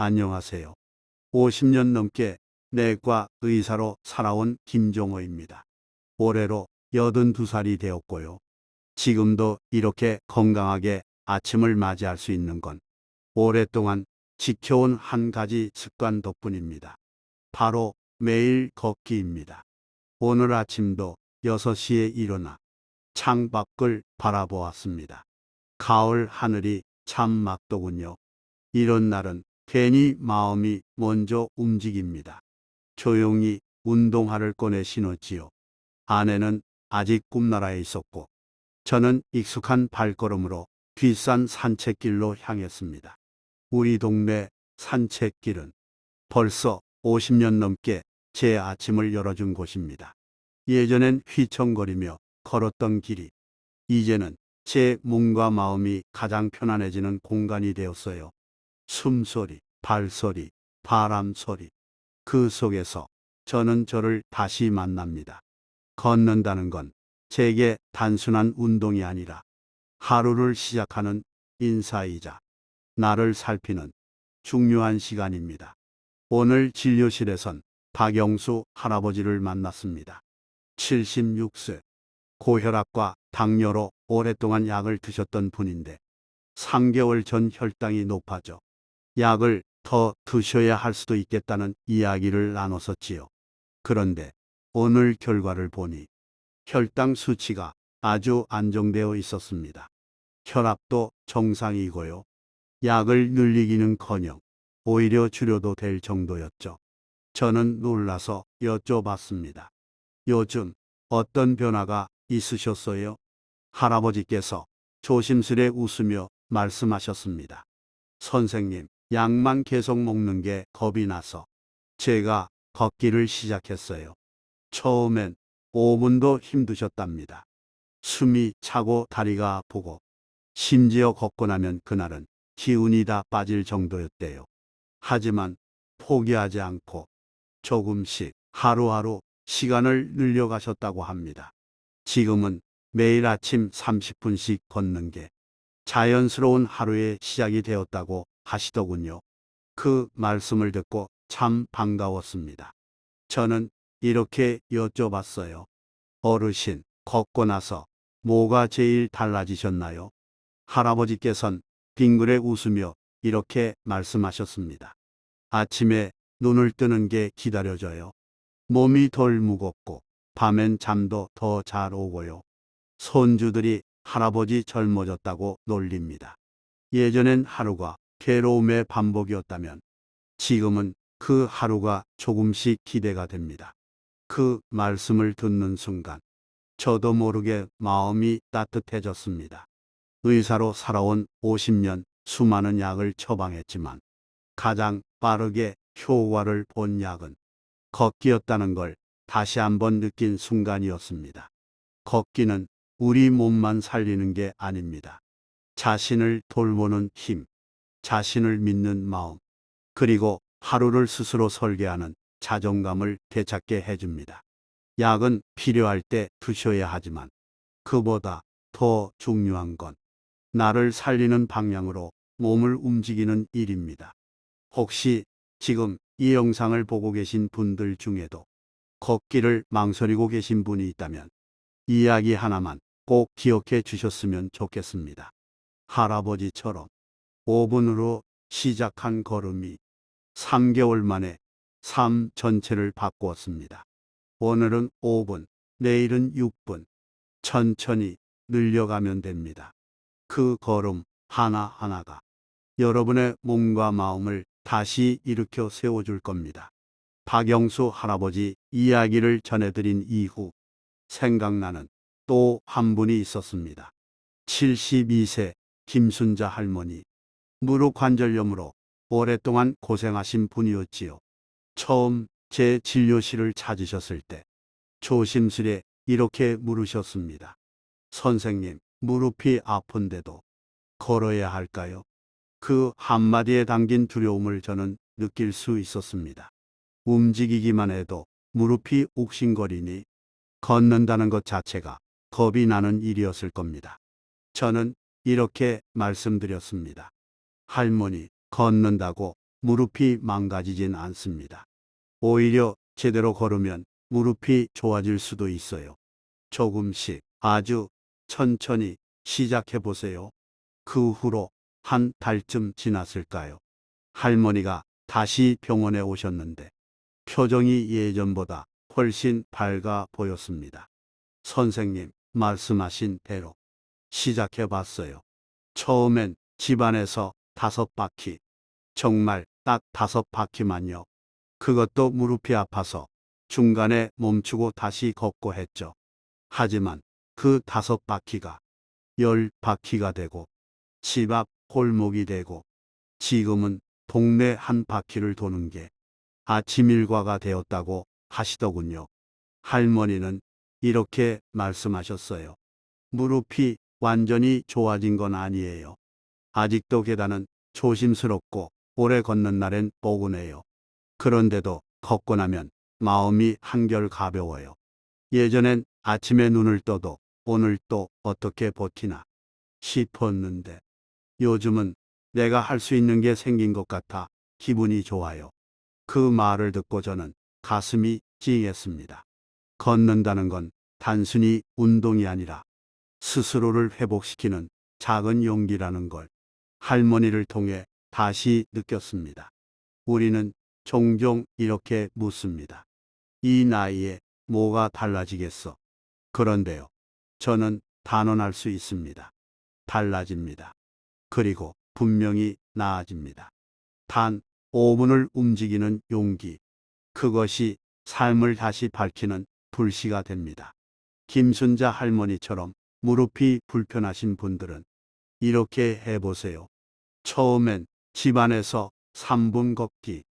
안녕하세요. 50년 넘게 내과 의사로 살아온 김종호입니다. 올해로 82살이 되었고요. 지금도 이렇게 건강하게 아침을 맞이할 수 있는 건 오랫동안 지켜온 한 가지 습관 덕분입니다. 바로 매일 걷기입니다. 오늘 아침도 6시에 일어나 창밖을 바라보았습니다. 가을 하늘이 참 맑더군요. 이런 날은 괜히 마음이 먼저 움직입니다. 조용히 운동화를 꺼내 신었지요. 아내는 아직 꿈나라에 있었고 저는 익숙한 발걸음으로 뒷산 산책길로 향했습니다. 우리 동네 산책길은 벌써 50년 넘게 제 아침을 열어준 곳입니다. 예전엔 휘청거리며 걸었던 길이 이제는 제 몸과 마음이 가장 편안해지는 공간이 되었어요. 숨소리, 발소리, 바람소리. 그 속에서 저는 저를 다시 만납니다. 걷는다는 건 제게 단순한 운동이 아니라 하루를 시작하는 인사이자 나를 살피는 중요한 시간입니다. 오늘 진료실에선 박영수 할아버지를 만났습니다. 76세, 고혈압과 당뇨로 오랫동안 약을 드셨던 분인데 3개월 전 혈당이 높아져 약을 더 드셔야 할 수도 있겠다는 이야기를 나눴었지요. 그런데 오늘 결과를 보니 혈당 수치가 아주 안정되어 있었습니다. 혈압도 정상이고요. 약을 늘리기는커녕 오히려 줄여도 될 정도였죠. 저는 놀라서 여쭤봤습니다. 요즘 어떤 변화가 있으셨어요? 할아버지께서 조심스레 웃으며 말씀하셨습니다. 선생님, 약만 계속 먹는 게 겁이 나서 제가 걷기를 시작했어요. 처음엔 5분도 힘드셨답니다. 숨이 차고 다리가 아프고 심지어 걷고 나면 그날은 기운이 다 빠질 정도였대요. 하지만 포기하지 않고 조금씩 하루하루 시간을 늘려가셨다고 합니다. 지금은 매일 아침 30분씩 걷는 게 자연스러운 하루의 시작이 되었다고 하시더군요. 그 말씀을 듣고 참 반가웠습니다. 저는 이렇게 여쭤봤어요. 어르신, 걷고 나서 뭐가 제일 달라지셨나요? 할아버지께선 빙그레 웃으며 이렇게 말씀하셨습니다. 아침에 눈을 뜨는 게 기다려져요. 몸이 덜 무겁고 밤엔 잠도 더 잘 오고요. 손주들이 할아버지 젊어졌다고 놀립니다. 예전엔 하루가 괴로움의 반복이었다면 지금은 그 하루가 조금씩 기대가 됩니다. 그 말씀을 듣는 순간 저도 모르게 마음이 따뜻해졌습니다. 의사로 살아온 50년 수많은 약을 처방했지만 가장 빠르게 효과를 본 약은 걷기였다는 걸 다시 한번 느낀 순간이었습니다. 걷기는 우리 몸만 살리는 게 아닙니다. 자신을 돌보는 힘, 자신을 믿는 마음, 그리고 하루를 스스로 설계하는 자존감을 되찾게 해줍니다. 약은 필요할 때 드셔야 하지만 그보다 더 중요한 건 나를 살리는 방향으로 몸을 움직이는 일입니다. 혹시 지금 이 영상을 보고 계신 분들 중에도 걷기를 망설이고 계신 분이 있다면 이야기 하나만 꼭 기억해 주셨으면 좋겠습니다. 할아버지처럼 5분으로 시작한 걸음이 3개월 만에 삶 전체를 바꾸었습니다. 오늘은 5분, 내일은 6분, 천천히 늘려가면 됩니다. 그 걸음 하나하나가 여러분의 몸과 마음을 다시 일으켜 세워줄 겁니다. 박영수 할아버지 이야기를 전해드린 이후 생각나는 또 한 분이 있었습니다. 72세 김순자 할머니. 무릎 관절염으로 오랫동안 고생하신 분이었지요. 처음 제 진료실을 찾으셨을 때 조심스레 이렇게 물으셨습니다. 선생님, 무릎이 아픈데도 걸어야 할까요? 그 한마디에 담긴 두려움을 저는 느낄 수 있었습니다. 움직이기만 해도 무릎이 욱신거리니 걷는다는 것 자체가 겁이 나는 일이었을 겁니다. 저는 이렇게 말씀드렸습니다. 할머니, 걷는다고 무릎이 망가지진 않습니다. 오히려 제대로 걸으면 무릎이 좋아질 수도 있어요. 조금씩 아주 천천히 시작해 보세요. 그 후로 한 달쯤 지났을까요? 할머니가 다시 병원에 오셨는데 표정이 예전보다 훨씬 밝아 보였습니다. 선생님 말씀하신 대로 시작해 봤어요. 처음엔 집안에서 5바퀴, 정말 딱 5바퀴만요. 그것도 무릎이 아파서 중간에 멈추고 다시 걷고 했죠. 하지만 그 5바퀴가 10바퀴가 되고 집 앞 골목이 되고 지금은 동네 한 바퀴를 도는 게 아침 일과가 되었다고 하시더군요. 할머니는 이렇게 말씀하셨어요. 무릎이 완전히 좋아진 건 아니에요. 아직도 계단은 조심스럽고 오래 걷는 날엔 뻐근해요. 그런데도 걷고 나면 마음이 한결 가벼워요. 예전엔 아침에 눈을 떠도 오늘 또 어떻게 버티나 싶었는데 요즘은 내가 할 수 있는 게 생긴 것 같아 기분이 좋아요. 그 말을 듣고 저는 가슴이 찡했습니다. 걷는다는 건 단순히 운동이 아니라 스스로를 회복시키는 작은 용기라는 걸 할머니를 통해 다시 느꼈습니다. 우리는 종종 이렇게 묻습니다. 이 나이에 뭐가 달라지겠어? 그런데요, 저는 단언할 수 있습니다. 달라집니다. 그리고 분명히 나아집니다. 단 5분을 움직이는 용기. 그것이 삶을 다시 밝히는 불씨가 됩니다. 김순자 할머니처럼 무릎이 불편하신 분들은 이렇게 해보세요. 처음엔 집안에서 3분 걷기.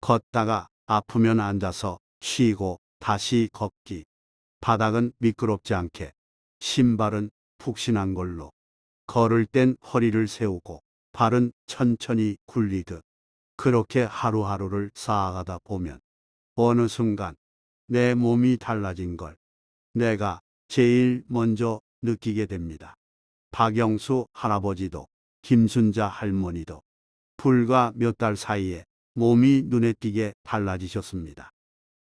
걷다가 아프면 앉아서 쉬고 다시 걷기. 바닥은 미끄럽지 않게, 신발은 푹신한 걸로. 걸을 땐 허리를 세우고 발은 천천히 굴리듯. 그렇게 하루하루를 쌓아가다 보면 어느 순간 내 몸이 달라진 걸 내가 제일 먼저 느끼게 됩니다. 박영수 할아버지도 김순자 할머니도 불과 몇 달 사이에 몸이 눈에 띄게 달라지셨습니다.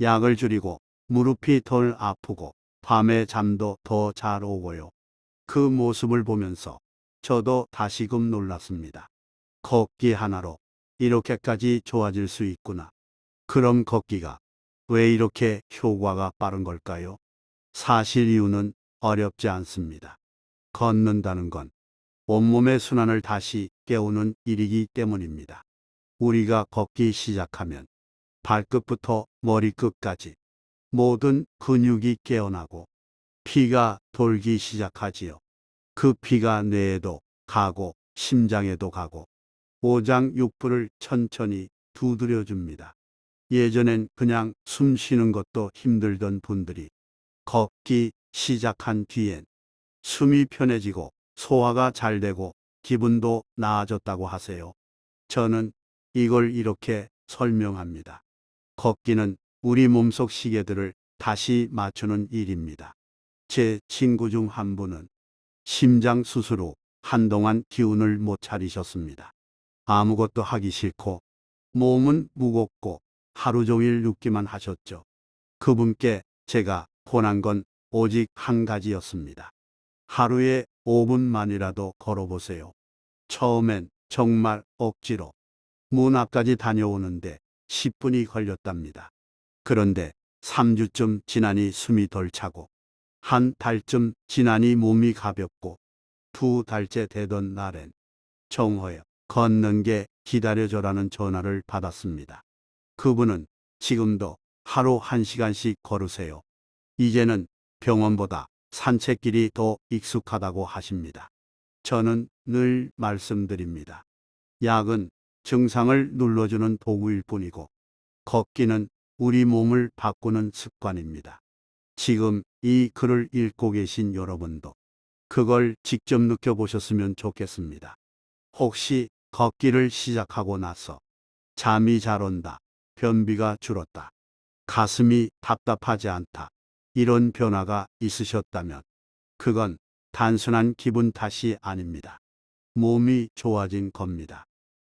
약을 줄이고 무릎이 덜 아프고 밤에 잠도 더 잘 오고요. 그 모습을 보면서 저도 다시금 놀랐습니다. 걷기 하나로 이렇게까지 좋아질 수 있구나. 그럼 걷기가 왜 이렇게 효과가 빠른 걸까요? 사실 이유는 어렵지 않습니다. 걷는다는 건 온몸의 순환을 다시 깨우는 일이기 때문입니다. 우리가 걷기 시작하면 발끝부터 머리끝까지 모든 근육이 깨어나고 피가 돌기 시작하지요. 그 피가 뇌에도 가고 심장에도 가고 오장육부를 천천히 두드려줍니다. 예전엔 그냥 숨 쉬는 것도 힘들던 분들이 걷기 시작한 뒤엔 숨이 편해지고 소화가 잘 되고 기분도 나아졌다고 하세요. 저는 이걸 이렇게 설명합니다. 걷기는 우리 몸속 시계들을 다시 맞추는 일입니다. 제 친구 중 한 분은 심장 수술 후 한동안 기운을 못 차리셨습니다. 아무것도 하기 싫고 몸은 무겁고 하루 종일 눕기만 하셨죠. 그분께 제가 권한 건 오직 한 가지였습니다. 하루에 5분만이라도 걸어보세요. 처음엔 정말 억지로 문 앞까지 다녀오는데 10분이 걸렸답니다. 그런데 3주쯤 지나니 숨이 덜 차고 한 달쯤 지나니 몸이 가볍고 2달째 되던 날엔 정호여 걷는 게 기다려져라는 전화를 받았습니다. 그분은 지금도 하루 1시간씩 걸으세요. 이제는 병원보다 산책길이 더 익숙하다고 하십니다. 저는 늘 말씀드립니다. 약은 증상을 눌러주는 도구일 뿐이고 걷기는 우리 몸을 바꾸는 습관입니다. 지금 이 글을 읽고 계신 여러분도 그걸 직접 느껴보셨으면 좋겠습니다. 혹시 걷기를 시작하고 나서 잠이 잘 온다, 변비가 줄었다, 가슴이 답답하지 않다, 이런 변화가 있으셨다면 그건 단순한 기분 탓이 아닙니다. 몸이 좋아진 겁니다.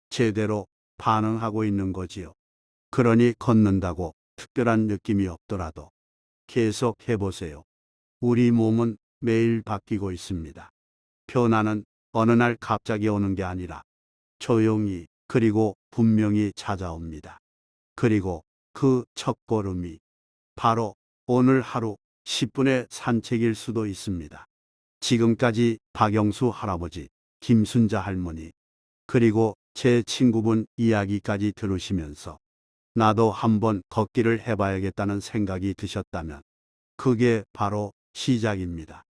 제대로 반응하고 있는 거지요. 그러니 걷는다고 특별한 느낌이 없더라도 계속 해보세요. 우리 몸은 매일 바뀌고 있습니다. 변화는 어느 날 갑자기 오는 게 아니라 조용히 그리고 분명히 찾아옵니다. 그리고 그 첫걸음이 바로 오늘 하루 10분의 산책일 수도 있습니다. 지금까지 박영수 할아버지, 김순자 할머니, 그리고 제 친구분 이야기까지 들으시면서 나도 한번 걷기를 해봐야겠다는 생각이 드셨다면 그게 바로 시작입니다.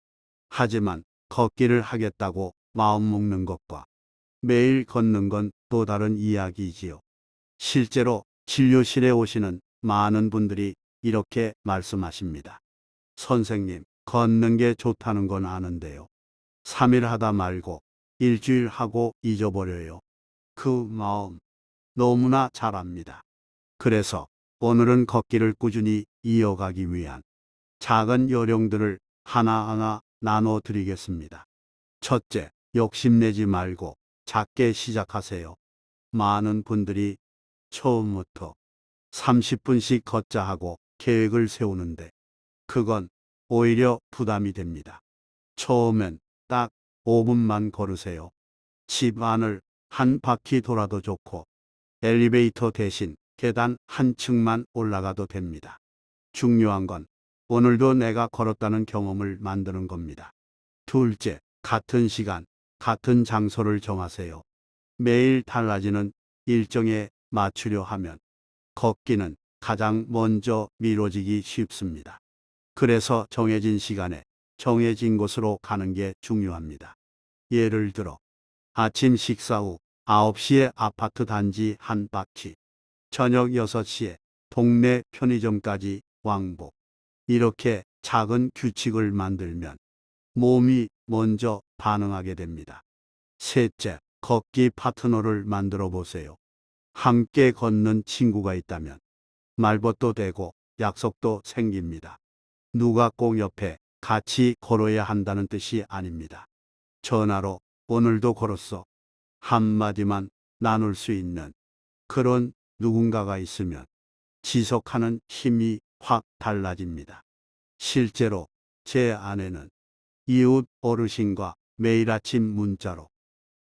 하지만 걷기를 하겠다고 마음먹는 것과 매일 걷는 건 또 다른 이야기이지요. 실제로 진료실에 오시는 많은 분들이 이렇게 말씀하십니다. 선생님, 걷는 게 좋다는 건 아는데요. 3일 하다 말고 일주일 하고 잊어버려요. 그 마음 너무나 잘 압니다. 그래서 오늘은 걷기를 꾸준히 이어가기 위한 작은 요령들을 하나하나 나눠 드리겠습니다. 첫째, 욕심내지 말고 작게 시작하세요. 많은 분들이 처음부터 30분씩 걷자 하고 계획을 세우는데 그건 오히려 부담이 됩니다. 처음엔 딱 5분만 걸으세요. 집 안을 한 바퀴 돌아도 좋고 엘리베이터 대신 계단 한 층만 올라가도 됩니다. 중요한 건 오늘도 내가 걸었다는 경험을 만드는 겁니다. 둘째, 같은 시간, 같은 장소를 정하세요. 매일 달라지는 일정에 맞추려 하면 걷기는 가장 먼저 미뤄지기 쉽습니다. 그래서 정해진 시간에 정해진 곳으로 가는 게 중요합니다. 예를 들어 아침 식사 후 9시에 아파트 단지 한 바퀴, 저녁 6시에 동네 편의점까지 왕복. 이렇게 작은 규칙을 만들면 몸이 먼저 반응하게 됩니다. 셋째, 걷기 파트너를 만들어 보세요. 함께 걷는 친구가 있다면 말벗도 되고 약속도 생깁니다. 누가 꼭 옆에 같이 걸어야 한다는 뜻이 아닙니다. 전화로 오늘도 걸었어. 한마디만 나눌 수 있는 그런 누군가가 있으면 지속하는 힘이 확 달라집니다. 실제로 제 아내는 이웃 어르신과 매일 아침 문자로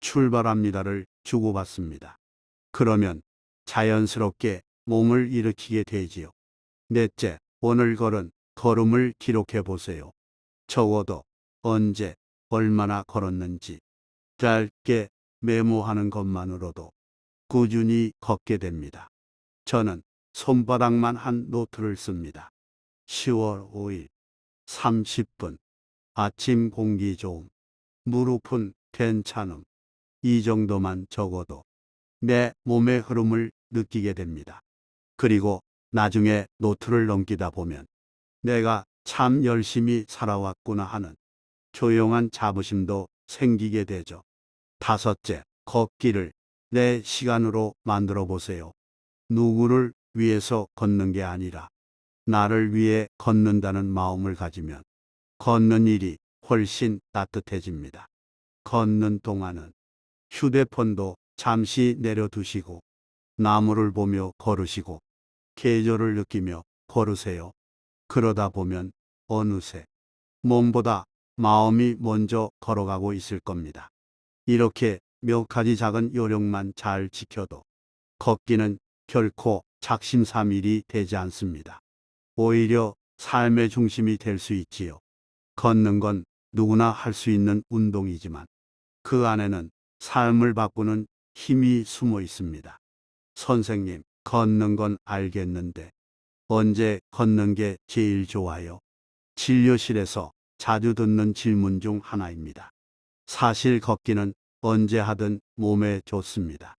출발합니다를 주고받습니다. 그러면 자연스럽게 몸을 일으키게 되지요. 넷째, 오늘 걸은 걸음을 기록해 보세요. 적어도 언제, 얼마나 걸었는지 짧게 메모하는 것만으로도 꾸준히 걷게 됩니다. 저는 손바닥만 한 노트를 씁니다. 10월 5일 30분 아침 공기 좋음, 무릎은 괜찮음. 이 정도만 적어도 내 몸의 흐름을 느끼게 됩니다. 그리고 나중에 노트를 넘기다 보면 내가 참 열심히 살아왔구나 하는 조용한 자부심도 생기게 되죠. 다섯째, 걷기를 내 시간으로 만들어 보세요. 누구를 위해서 걷는 게 아니라 나를 위해 걷는다는 마음을 가지면 걷는 일이 훨씬 따뜻해집니다. 걷는 동안은 휴대폰도 잠시 내려두시고 나무를 보며 걸으시고 계절을 느끼며 걸으세요. 그러다 보면 어느새 몸보다 마음이 먼저 걸어가고 있을 겁니다. 이렇게 몇 가지 작은 요령만 잘 지켜도 걷기는 결코 작심삼일이 되지 않습니다. 오히려 삶의 중심이 될 수 있지요. 걷는 건 누구나 할 수 있는 운동이지만 그 안에는 삶을 바꾸는 힘이 숨어 있습니다. 선생님, 걷는 건 알겠는데 언제 걷는 게 제일 좋아요? 진료실에서 자주 듣는 질문 중 하나입니다. 사실 걷기는 언제 하든 몸에 좋습니다.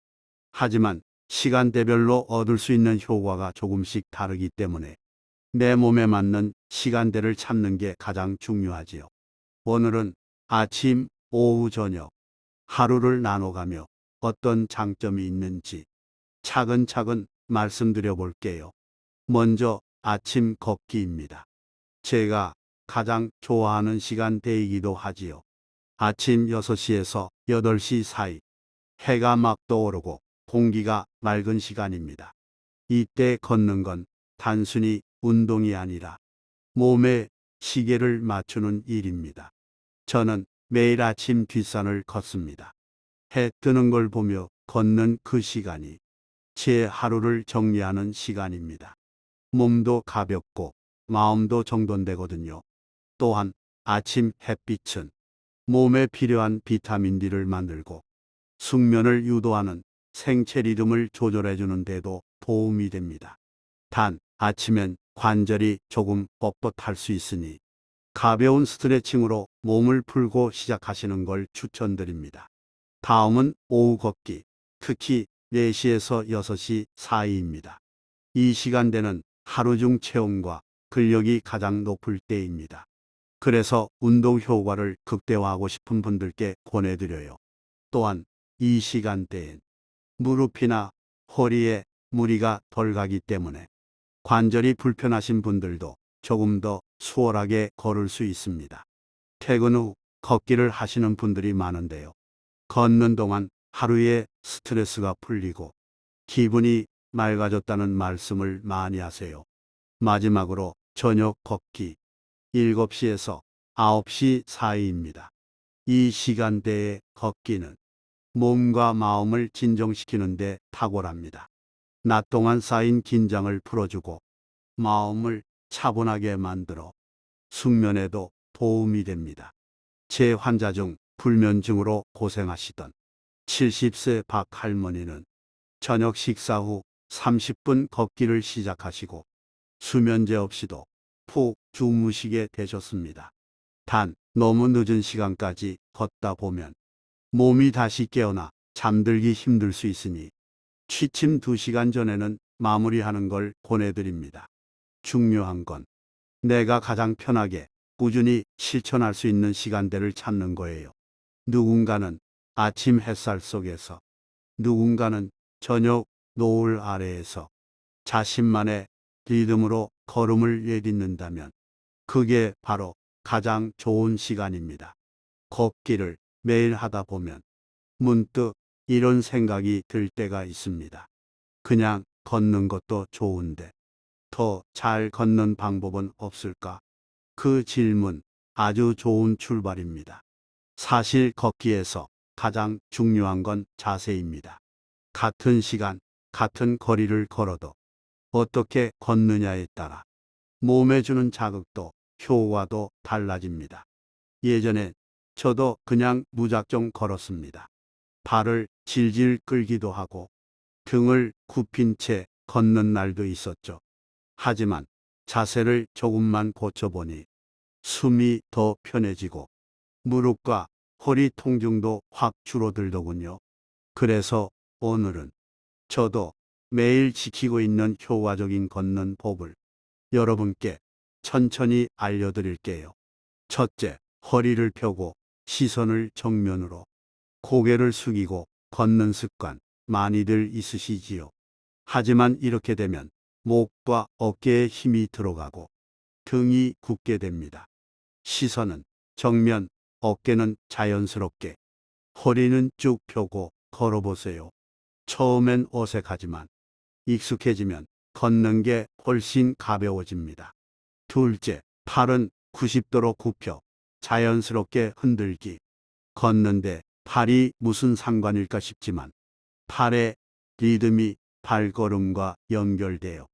하지만 시간대별로 얻을 수 있는 효과가 조금씩 다르기 때문에 내 몸에 맞는 시간대를 찾는 게 가장 중요하지요. 오늘은 아침, 오후, 저녁 하루를 나눠가며 어떤 장점이 있는지 차근차근 말씀드려 볼게요. 먼저 아침 걷기입니다. 제가 가장 좋아하는 시간대이기도 하지요. 아침 6시에서 8시 사이 해가 막 떠오르고 공기가 맑은 시간입니다. 이때 걷는 건 단순히 운동이 아니라 몸의 시계를 맞추는 일입니다. 저는 매일 아침 뒷산을 걷습니다. 해 뜨는 걸 보며 걷는 그 시간이 제 하루를 정리하는 시간입니다. 몸도 가볍고 마음도 정돈되거든요. 또한 아침 햇빛은 몸에 필요한 비타민 D를 만들고 숙면을 유도하는 생체 리듬을 조절해 주는 데도 도움이 됩니다. 단, 아침엔 관절이 조금 뻣뻣할 수 있으니 가벼운 스트레칭으로 몸을 풀고 시작하시는 걸 추천드립니다. 다음은 오후 걷기, 특히 4시에서 6시 사이입니다. 이 시간대는 하루 중 체온과 근력이 가장 높을 때입니다. 그래서 운동 효과를 극대화하고 싶은 분들께 권해드려요. 또한 이 시간대엔 무릎이나 허리에 무리가 덜 가기 때문에 관절이 불편하신 분들도 조금 더 수월하게 걸을 수 있습니다. 퇴근 후 걷기를 하시는 분들이 많은데요. 걷는 동안 하루의 스트레스가 풀리고 기분이 맑아졌다는 말씀을 많이 하세요. 마지막으로 저녁 걷기 7시에서 9시 사이입니다. 이 시간대의 걷기는 몸과 마음을 진정시키는 데 탁월합니다. 낮 동안 쌓인 긴장을 풀어주고 마음을 차분하게 만들어 숙면에도 도움이 됩니다. 제 환자 중 불면증으로 고생하시던 70세 박 할머니는 저녁 식사 후 30분 걷기를 시작하시고 수면제 없이도 푹 주무시게 되셨습니다. 단, 너무 늦은 시간까지 걷다 보면 몸이 다시 깨어나 잠들기 힘들 수 있으니 취침 2시간 전에는 마무리하는 걸 권해드립니다. 중요한 건 내가 가장 편하게 꾸준히 실천할 수 있는 시간대를 찾는 거예요. 누군가는 아침 햇살 속에서, 누군가는 저녁 노을 아래에서 자신만의 리듬으로 걸음을 내딛는다면 그게 바로 가장 좋은 시간입니다. 걷기를 매일 하다 보면 문득 이런 생각이 들 때가 있습니다. 그냥 걷는 것도 좋은데 더 잘 걷는 방법은 없을까? 그 질문 아주 좋은 출발입니다. 사실 걷기에서 가장 중요한 건 자세입니다. 같은 시간, 같은 거리를 걸어도 어떻게 걷느냐에 따라 몸에 주는 자극도 효과도 달라집니다. 예전에 저도 그냥 무작정 걸었습니다. 발을 질질 끌기도 하고 등을 굽힌 채 걷는 날도 있었죠. 하지만 자세를 조금만 고쳐보니 숨이 더 편해지고 무릎과 허리 통증도 확 줄어들더군요. 그래서 오늘은 저도 매일 지키고 있는 효과적인 걷는 법을 여러분께 천천히 알려드릴게요. 첫째, 허리를 펴고 시선을 정면으로, 고개를 숙이고 걷는 습관 많이들 있으시지요. 하지만 이렇게 되면 목과 어깨에 힘이 들어가고 등이 굳게 됩니다. 시선은 정면, 어깨는 자연스럽게, 허리는 쭉 펴고 걸어보세요. 처음엔 어색하지만 익숙해지면 걷는 게 훨씬 가벼워집니다. 둘째, 팔은 90도로 굽혀 자연스럽게 흔들기. 걷는데 팔이 무슨 상관일까 싶지만 팔의 리듬이 발걸음과 연결되어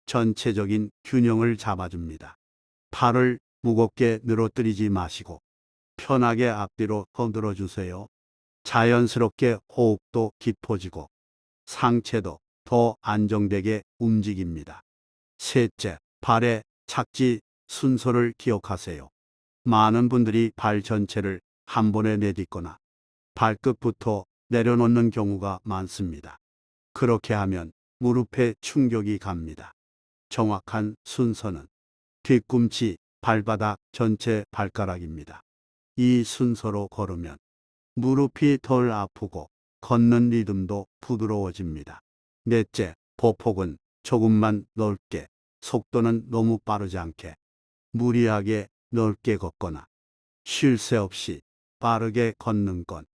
전체적인 균형을 잡아줍니다. 팔을 무겁게 늘어뜨리지 마시고 편하게 앞뒤로 흔들어 주세요. 자연스럽게 호흡도 깊어지고 상체도 더 안정되게 움직입니다. 셋째, 발의 착지 순서를 기억하세요. 많은 분들이 발 전체를 한 번에 내딛거나 발끝부터 내려놓는 경우가 많습니다. 그렇게 하면 무릎에 충격이 갑니다. 정확한 순서는 뒤꿈치, 발바닥, 전체 발가락입니다. 이 순서로 걸으면 무릎이 덜 아프고 걷는 리듬도 부드러워집니다. 넷째, 보폭은 조금만 넓게, 속도는 너무 빠르지 않게, 무리하게 넓게 걷거나 쉴 새 없이 빠르게 걷는 건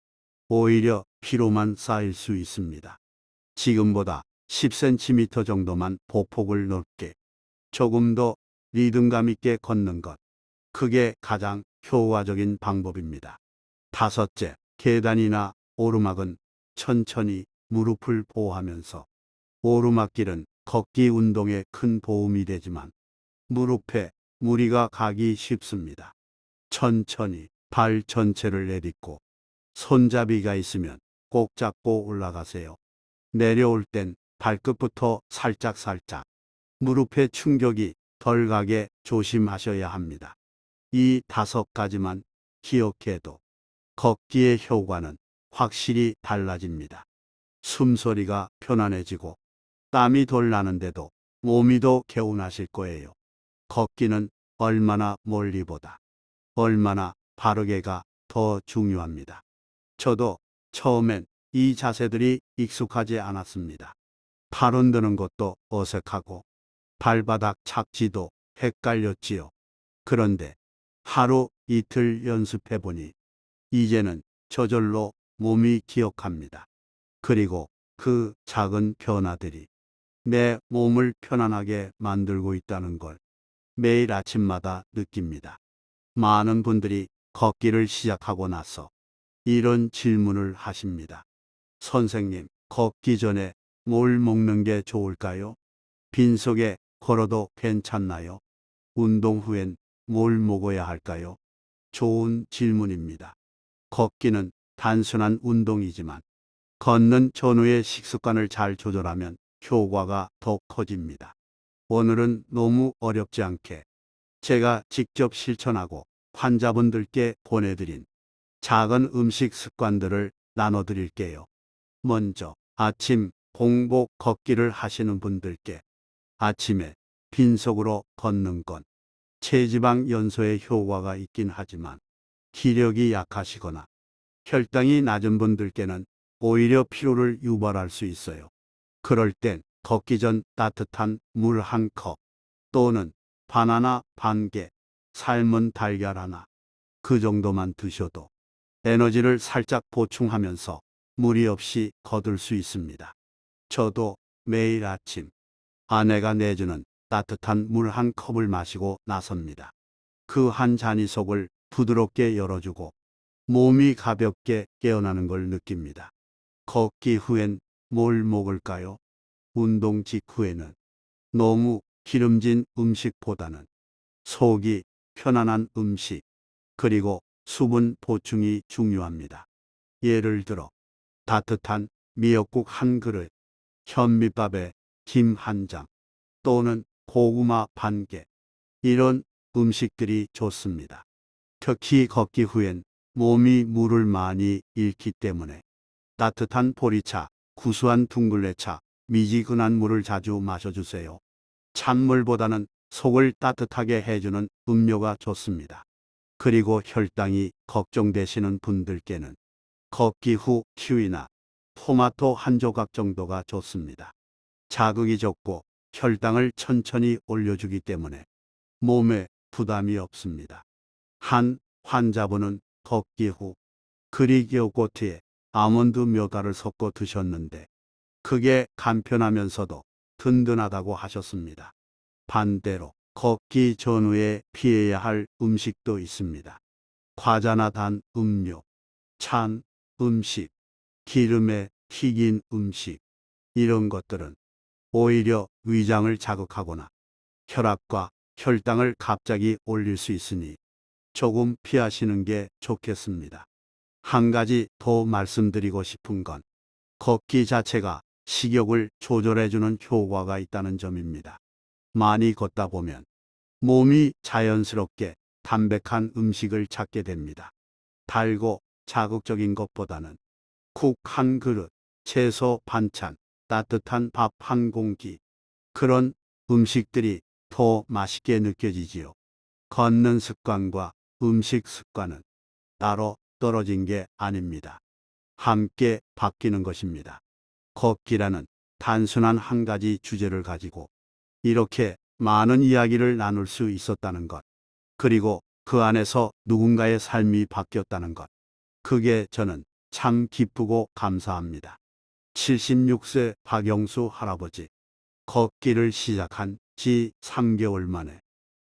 오히려 피로만 쌓일 수 있습니다. 지금보다 10cm 정도만 보폭을 넓게 조금 더 리듬감 있게 걷는 것. 그게 가장 효과적인 방법입니다. 다섯째, 계단이나 오르막은 천천히 무릎을 보호하면서. 오르막길은 걷기 운동에 큰 도움이 되지만 무릎에 무리가 가기 쉽습니다. 천천히 발 전체를 내딛고 손잡이가 있으면 꼭 잡고 올라가세요. 내려올 땐 발끝부터 살짝살짝 무릎에 충격이 덜 가게 조심하셔야 합니다. 이 5가지만 기억해도 걷기의 효과는 확실히 달라집니다. 숨소리가 편안해지고 땀이 덜 나는데도 몸이 더 개운하실 거예요. 걷기는 얼마나 멀리보다 얼마나 바르게가 더 중요합니다. 저도 처음엔 이 자세들이 익숙하지 않았습니다. 팔 흔드는 것도 어색하고 발바닥 착지도 헷갈렸지요. 그런데 하루 이틀 연습해 보니 이제는 저절로 몸이 기억합니다. 그리고 그 작은 변화들이 내 몸을 편안하게 만들고 있다는 걸 매일 아침마다 느낍니다. 많은 분들이 걷기를 시작하고 나서 이런 질문을 하십니다. 선생님, 걷기 전에 뭘 먹는 게 좋을까요? 빈속에 걸어도 괜찮나요? 운동 후엔 뭘 먹어야 할까요? 좋은 질문입니다. 걷기는 단순한 운동이지만 걷는 전후의 식습관을 잘 조절하면 효과가 더 커집니다. 오늘은 너무 어렵지 않게 제가 직접 실천하고 환자분들께 보내드린 작은 음식 습관들을 나눠드릴게요. 먼저 아침 공복 걷기를 하시는 분들께 아침에 빈속으로 걷는 건 체지방 연소에 효과가 있긴 하지만 기력이 약하시거나 혈당이 낮은 분들께는 오히려 피로를 유발할 수 있어요. 그럴 땐 걷기 전 따뜻한 물 한 컵 또는 바나나 반 개, 삶은 달걀 하나, 그 정도만 드셔도 에너지를 살짝 보충하면서 무리 없이 걷을 수 있습니다. 저도 매일 아침 아내가 내주는 따뜻한 물 한 컵을 마시고 나섭니다. 그 한 잔이 속을 부드럽게 열어주고 몸이 가볍게 깨어나는 걸 느낍니다. 걷기 후엔 뭘 먹을까요? 운동 직후에는 너무 기름진 음식보다는 속이 편안한 음식, 그리고 수분 보충이 중요합니다. 예를 들어 따뜻한 미역국 한 그릇, 현미밥에 김 한 장, 또는 고구마 반 개, 이런 음식들이 좋습니다. 특히 걷기 후엔 몸이 물을 많이 잃기 때문에 따뜻한 보리차, 구수한 둥글레차, 미지근한 물을 자주 마셔주세요. 찬물보다는 속을 따뜻하게 해주는 음료가 좋습니다. 그리고 혈당이 걱정되시는 분들께는 걷기 후 키위나 토마토 한 조각 정도가 좋습니다. 자극이 적고 혈당을 천천히 올려주기 때문에 몸에 부담이 없습니다. 한 환자분은 걷기 후 그릭 요거트에 아몬드 몇 알을 섞어 드셨는데 그게 간편하면서도 든든하다고 하셨습니다. 반대로 걷기 전후에 피해야 할 음식도 있습니다. 과자나 단 음료, 찬 음식, 기름에 튀긴 음식, 이런 것들은 오히려 위장을 자극하거나 혈압과 혈당을 갑자기 올릴 수 있으니 조금 피하시는 게 좋겠습니다. 한 가지 더 말씀드리고 싶은 건 걷기 자체가 식욕을 조절해주는 효과가 있다는 점입니다. 많이 걷다 보면 몸이 자연스럽게 담백한 음식을 찾게 됩니다. 달고 자극적인 것보다는 국 한 그릇, 채소 반찬, 따뜻한 밥 한 공기, 그런 음식들이 더 맛있게 느껴지지요. 걷는 습관과 음식 습관은 따로 떨어진 게 아닙니다. 함께 바뀌는 것입니다. 걷기라는 단순한 한 가지 주제를 가지고 이렇게 많은 이야기를 나눌 수 있었다는 것, 그리고 그 안에서 누군가의 삶이 바뀌었다는 것, 그게 저는 참 기쁘고 감사합니다. 76세 박영수 할아버지. 걷기를 시작한 지 3개월 만에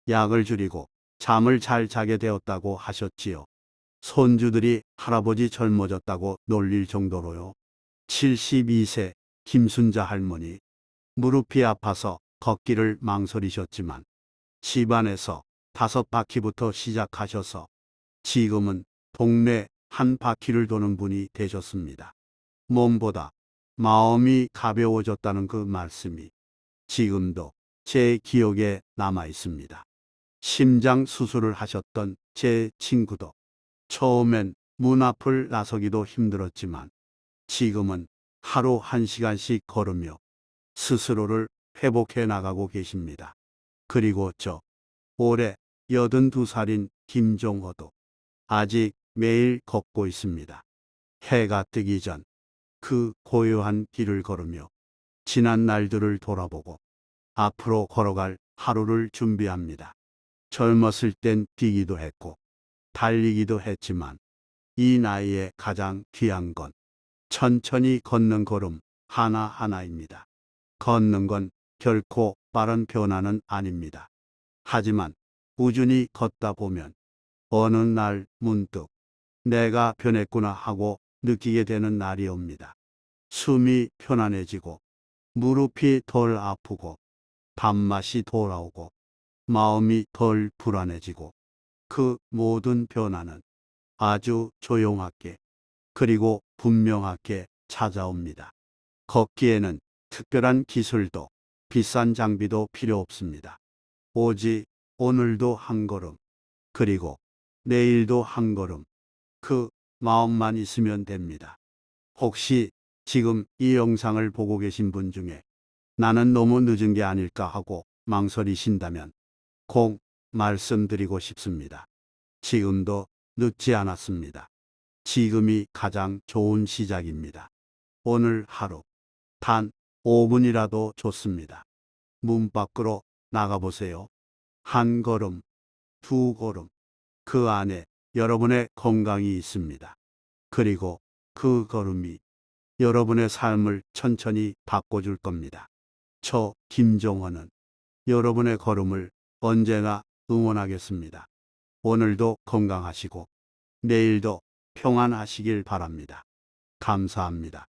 약을 줄이고 잠을 잘 자게 되었다고 하셨지요. 손주들이 할아버지 젊어졌다고 놀릴 정도로요. 72세 김순자 할머니. 무릎이 아파서 걷기를 망설이셨지만 집안에서 5바퀴부터 시작하셔서 지금은 동네 한 바퀴를 도는 분이 되셨습니다. 몸보다 마음이 가벼워졌다는 그 말씀이 지금도 제 기억에 남아 있습니다. 심장 수술을 하셨던 제 친구도 처음엔 문 앞을 나서기도 힘들었지만 지금은 하루 1시간씩 걸으며 스스로를 회복해 나가고 계십니다. 그리고 올해 82살인 김종호도 아직 매일 걷고 있습니다. 해가 뜨기 전 그 고요한 길을 걸으며 지난 날들을 돌아보고 앞으로 걸어갈 하루를 준비합니다. 젊었을 땐 뛰기도 했고 달리기도 했지만 이 나이에 가장 귀한 건 천천히 걷는 걸음 하나하나입니다. 걷는 건 결코 빠른 변화는 아닙니다. 하지만 꾸준히 걷다 보면 어느 날 문득 내가 변했구나 하고 느끼게 되는 날이 옵니다. 숨이 편안해지고 무릎이 덜 아프고 밥맛이 돌아오고 마음이 덜 불안해지고 그 모든 변화는 아주 조용하게 그리고 분명하게 찾아옵니다. 걷기에는 특별한 기술도 비싼 장비도 필요 없습니다. 오직 오늘도 한 걸음 그리고 내일도 한 걸음 그 마음만 있으면 됩니다. 혹시 지금 이 영상을 보고 계신 분 중에 나는 너무 늦은 게 아닐까 하고 망설이신다면 꼭 말씀드리고 싶습니다. 지금도 늦지 않았습니다. 지금이 가장 좋은 시작입니다. 오늘 하루 단 5분이라도 좋습니다. 문 밖으로 나가보세요. 한 걸음, 두 걸음, 그 안에 여러분의 건강이 있습니다. 그리고 그 걸음이 여러분의 삶을 천천히 바꿔줄 겁니다. 저 김종호는 여러분의 걸음을 언제나 응원하겠습니다. 오늘도 건강하시고 내일도 평안하시길 바랍니다. 감사합니다.